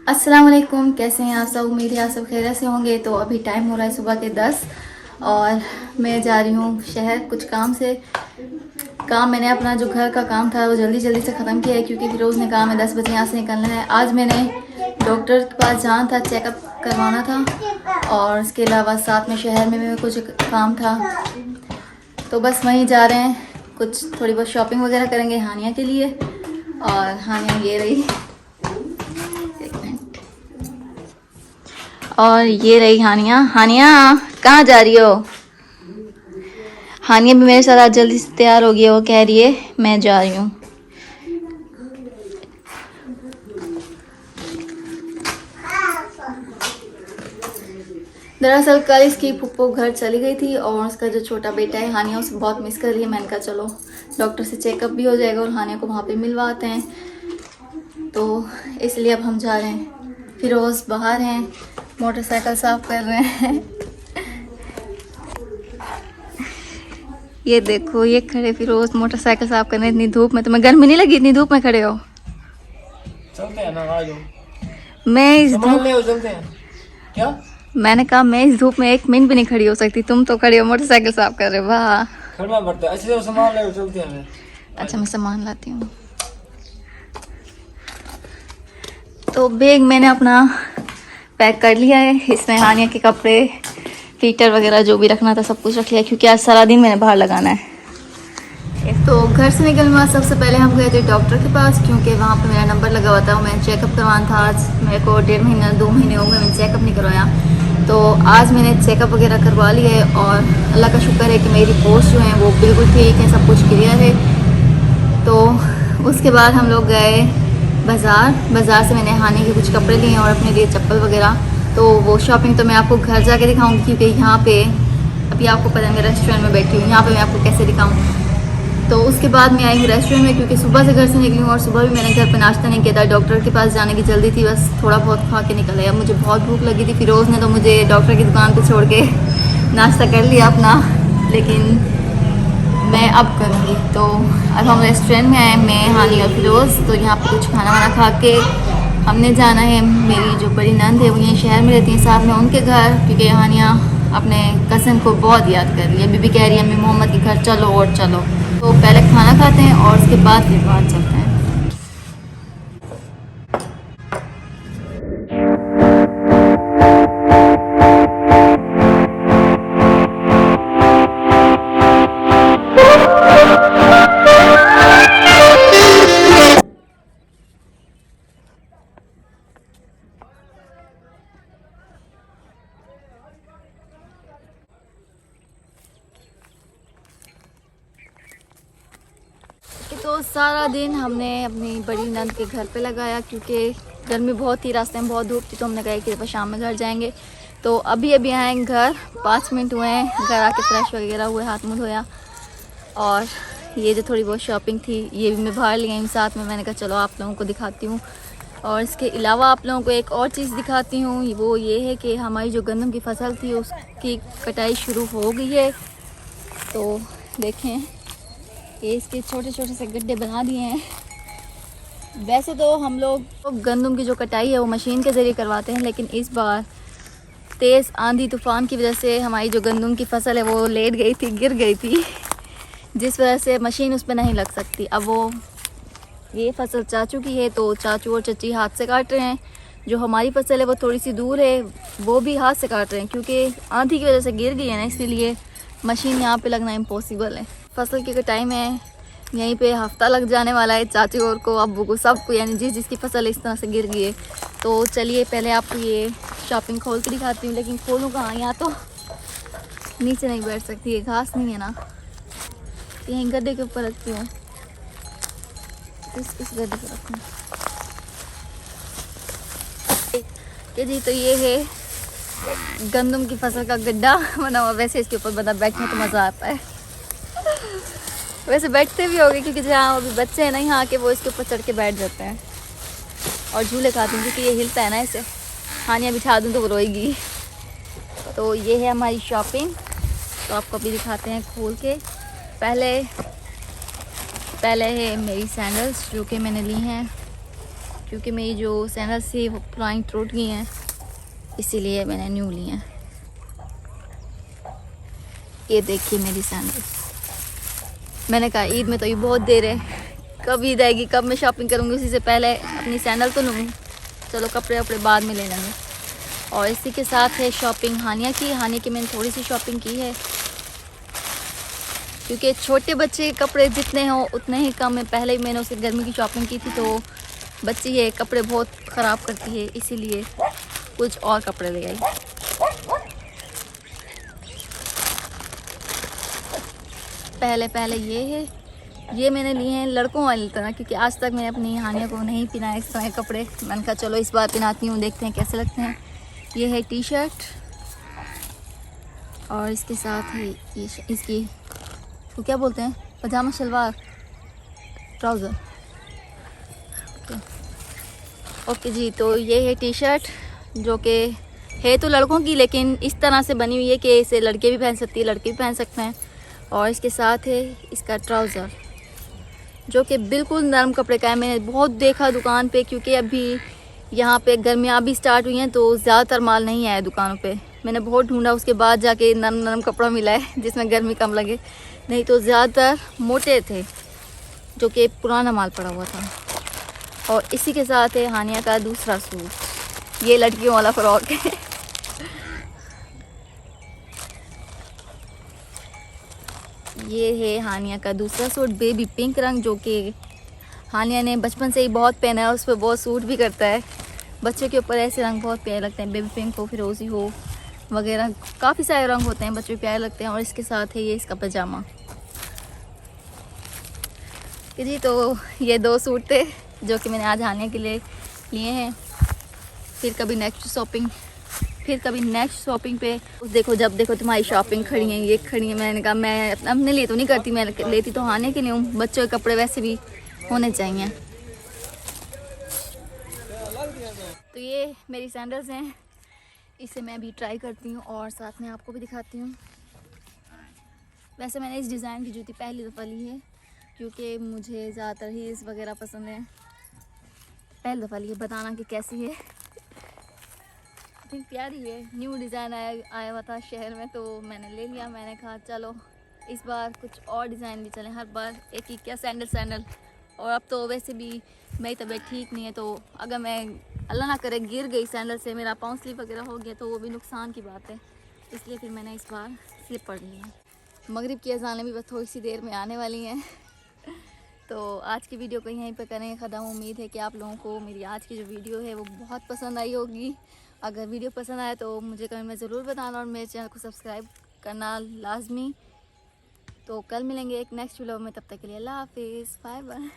अस्सलाम वालेकुम, कैसे हैं आप सब। उम्मीद है आप सब खैरियत से होंगे। तो अभी टाइम हो रहा है सुबह के 10 और मैं जा रही हूँ शहर कुछ काम से। मैंने अपना जो घर का काम था वो जल्दी जल्दी से ख़त्म किया है क्योंकि फिरोज़ ने कहा मैं 10 बजे यहाँ से निकलना है। आज मैंने डॉक्टर के पास जाना था, चेकअप करवाना था और इसके अलावा साथ में शहर में भी कुछ काम था। तो बस वहीं जा रहे हैं, कुछ थोड़ी बहुत शॉपिंग वगैरह करेंगे हानिया के लिए। और हानिया ये रही, और ये रही हानिया। हानिया कहाँ जा रही हो? हानिया भी मेरे साथ आज जल्दी से तैयार हो गई है। वो कह रही है मैं जा रही हूँ। दरअसल कल इसकी फूफो घर चली गई थी और उसका जो छोटा बेटा है हानिया उसे बहुत मिस कर रही है। मैंने कहा चलो डॉक्टर से चेकअप भी हो जाएगा और हानिया को वहाँ पे मिलवाते हैं। तो इसलिए अब हम जा रहे हैं। फिरोज़ बाहर हैं, मोटरसाइकिल साफ कर रहे हैं। ये देखो ये खड़े फिरोज़ मोटरसाइकिल साफ करने इतनी धूप में। तुम्हें गर्मी नहीं लगी इतनी धूप में खड़े हो? चलते हैं ना, आ जाओ। मैं इस सामान धूप ले आओ, चलते हैं। क्या? मैंने कहा मैं इस धूप में एक मिनट भी नहीं खड़ी हो सकती। तुम तो खड़ी हो मोटरसाइकिल साफ कर रहे हो। वाह, खड़ना पड़ता है। अच्छे से सामान ले आओ, चलते हैं। अच्छा मैं सामान लाती हूँ। तो बैग मैंने अपना पैक कर लिया है। इसमें हानिया के कपड़े, हीटर वगैरह जो भी रखना था सब कुछ रख लिया क्योंकि आज सारा दिन मैंने बाहर लगाना है। तो घर से निकलने के बाद सबसे पहले हम गए थे डॉक्टर के पास क्योंकि वहाँ पे मेरा नंबर लगा हुआ था। मैंने चेकअप करवाना था। आज मेरे को 1.5 महीना 2 महीने हो गए मैंने चेकअप नहीं करवाया। तो आज मैंने चेकअप वगैरह करवा लिया है और अल्लाह का शुक्र है कि मेरी रिपोर्ट्स जो हैं वो बिल्कुल ठीक है, सब कुछ क्लियर है। तो उसके बाद हम लोग गए बाज़ार से मैंने हानि के कुछ कपड़े लिए और अपने लिए चप्पल वगैरह। तो वो शॉपिंग तो मैं आपको घर जाके दिखाऊंगी क्योंकि यहाँ पे अभी आपको पता है मैं रेस्टोरेंट में बैठी हूँ। यहाँ पे मैं आपको कैसे दिखाऊँ। तो उसके बाद मैं आई हूँ रेस्टोरेंट में क्योंकि सुबह से घर से निकली हूँ और सुबह भी मैंने घर पे नाश्ता नहीं किया था। डॉक्टर के पास जाने की जल्दी थी, बस थोड़ा बहुत खा के निकल आया। मुझे बहुत भूख लगी थी। फिरोज़ ने तो मुझे डॉक्टर की दुकान पे छोड़ के नाश्ता कर लिया अपना, लेकिन मैं अब करूँगी। तो अब हम रेस्टोरेंट में आए, मैं हानि और फिरोज़। तो यहाँ पर कुछ खाना वाना खा के हमने जाना है। मेरी जो बड़ी नंद है वो यहीं शहर में रहती है, साथ में उनके घर, क्योंकि हानिया अपने कज़न को बहुत याद कर रही है। बीबी कह रही है अम्मी मोहम्मद के घर चलो और चलो। तो पहले खाना खाते हैं और उसके बाद फिर बाहर चलते हैं। तो सारा दिन हमने अपनी बड़ी नंद के घर पे लगाया क्योंकि गर्मी बहुत थी, रास्ते में बहुत धूप थी। तो हमने कहा कि शाम में घर जाएंगे। तो अभी अभी आए घर, 5 मिनट हुए हैं। घर आके फ्रेश वगैरह हुए, हाथ मुँह धोया और ये जो थोड़ी बहुत शॉपिंग थी ये भी मैं बाहर ले आई साथ में। मैंने कहा चलो आप लोगों को दिखाती हूँ। और इसके अलावा आप लोगों को एक और चीज़ दिखाती हूँ, वो ये है कि हमारी जो गंदम की फसल थी उसकी कटाई शुरू हो गई है। तो देखें ये इसके छोटे छोटे से गड्ढे बना दिए हैं। वैसे तो हम लोग गंदम की जो कटाई है वो मशीन के ज़रिए करवाते हैं, लेकिन इस बार तेज़ आंधी तूफ़ान की वजह से हमारी जो गंदम की फसल है वो लेट गई थी, गिर गई थी, जिस वजह से मशीन उस पर नहीं लग सकती। अब वो ये फसल चाचू की है तो चाचू और चची हाथ से काट रहे हैं। जो हमारी फसल है वो थोड़ी सी दूर है, वो भी हाथ से काट रहे हैं क्योंकि आंधी की वजह से गिर गई है ना, इसीलिए मशीन यहाँ पे लगना इम्पॉसिबल है। फसल की कटाई में यहीं पे हफ्ता लग जाने वाला है चाचू और को, अब्बू को, सबको, यानी जिसकी फसल इस तरह से गिर गई है। तो चलिए पहले आपको ये शॉपिंग खोल के दिखाती हूँ, लेकिन खोलूँ कहाँ, यहाँ तो नीचे नहीं बैठ सकती है, घास नहीं है ना। यहीं गड्ढे के ऊपर रखती हूँ, इस गड्ढे पर रखूँ कि जी। तो ये है गंदम की फसल का गड्ढा बना हुआ। वैसे इसके ऊपर बंदा बैठने तो मज़ा आता है, वैसे बैठते भी होंगे क्योंकि जहाँ अभी बच्चे हैं ना यहाँ के, वो इसके ऊपर चढ़ के बैठ जाते हैं और झूले खाते हैं क्योंकि ये हिलता है ना, इसे हानिया बिठा दूँ तो वो रोएगी। तो ये है हमारी शॉपिंग। तो आपको अभी दिखाते हैं खोल के। पहले है मेरी सैंडल्स जो कि मैंने ली हैं क्योंकि मेरी जो सैंडल्स थी वो पुरानी टूट गई हैं, इसीलिए मैंने न्यू ली हैं। ये देखिए मेरी सैंडल्स। मैंने कहा ईद में तो ये बहुत देर है, कब ईद आएगी, कब मैं शॉपिंग करूँगी, उसी से पहले अपनी सैंडल तो लूँ। चलो कपड़े वपड़े बाद में ले लेंगे। और इसी के साथ है शॉपिंग हानिया की मैंने थोड़ी सी शॉपिंग की है, क्योंकि छोटे बच्चे के कपड़े जितने हों उतने ही कम है। पहले ही मैंने उसे गर्मी की शॉपिंग की थी, तो बच्ची ये कपड़े बहुत ख़राब करती है, इसीलिए कुछ और कपड़े ले आई। पहले ये है, ये मैंने लिए हैं लड़कों वाली तरह, क्योंकि आज तक मैंने अपनी हानिया को नहीं पहनाया इस तरह के कपड़े। मैंने कहा चलो इस बार पहनाती हूँ, देखते हैं कैसे लगते हैं। ये है टी शर्ट और इसके साथ है ये इसकी तो क्या बोलते हैं, पजामा शलवार, ट्राउज़र। ओके जी, तो ये है टी शर्ट जो कि है तो लड़कों की, लेकिन इस तरह से बनी हुई है कि इसे लड़के भी पहन सकती है, लड़के भी पहन सकते हैं। और इसके साथ है इसका ट्राउज़र जो कि बिल्कुल नरम कपड़े का है। मैंने बहुत देखा दुकान पे, क्योंकि अभी यहाँ पे गर्मियाँ भी स्टार्ट हुई हैं, तो ज़्यादातर माल नहीं आया दुकानों पे। मैंने बहुत ढूंढा, उसके बाद जाके नरम नरम कपड़ा मिला है जिसमें गर्मी कम लगे, नहीं तो ज़्यादातर मोटे थे जो कि पुराना माल पड़ा हुआ था। और इसी के साथ है हानिया का दूसरा सूट, ये लड़कियों वाला फ्रॉक है। ये है हानिया का दूसरा सूट, बेबी पिंक रंग, जो कि हानिया ने बचपन से ही बहुत पहना है, उस पर बहुत सूट भी करता है। बच्चों के ऊपर ऐसे रंग बहुत प्यारे लगते हैं, बेबी पिंक हो, फिरोजी हो वगैरह, काफ़ी सारे रंग होते हैं, बच्चों को प्यारे लगते हैं। और इसके साथ है ये इसका पजामा। जी, तो ये 2 सूट थे जो कि मैंने आज हानिया के लिए लिए हैं। फिर कभी नेक्स्ट शॉपिंग पे देखो, जब देखो तुम्हारी शॉपिंग खड़ी है, ये खड़ी है। मैंने कहा मैं अपने लिए तो नहीं करती, मैं लेती तो हानिया के लिए हूँ, बच्चों के कपड़े वैसे भी होने चाहिए। तो ये मेरी सैंडल्स हैं, इसे मैं भी ट्राई करती हूँ और साथ में आपको भी दिखाती हूँ। वैसे मैंने इस डिज़ाइन की जूती पहली दफ़ा ली है, क्योंकि मुझे ज़्यादातर हील्स वगैरह पसंद है। पहली दफ़ा ली है, बताना कि कैसी है। इतनी प्यारी है, न्यू डिज़ाइन आया हुआ था शहर में, तो मैंने ले लिया। मैंने कहा चलो इस बार कुछ और डिज़ाइन भी चलें, हर बार एक ही क्या सैंडल। और अब तो वैसे भी मेरी तबीयत ठीक नहीं है, तो अगर मैं अल्लाह ना करे गिर गई सैंडल से, मेरा पाँव स्लिप वगैरह हो गया, तो वो भी नुकसान की बात है। इसलिए फिर मैंने इस बार स्लिपर ली है। मगरिब की अज़ानें भी बस थोड़ी सी देर में आने वाली हैं। तो आज की वीडियो को यहीं पर करें ख़त्म। उम्मीद है कि आप लोगों को मेरी आज की जो वीडियो है वो बहुत पसंद आई होगी। अगर वीडियो पसंद आए तो मुझे कमेंट में ज़रूर बताना और मेरे चैनल को सब्सक्राइब करना लाजमी। तो कल मिलेंगे एक नेक्स्ट वीडियो में, तब तक के लिए अल्लाह हाफिज़, बाय बाय।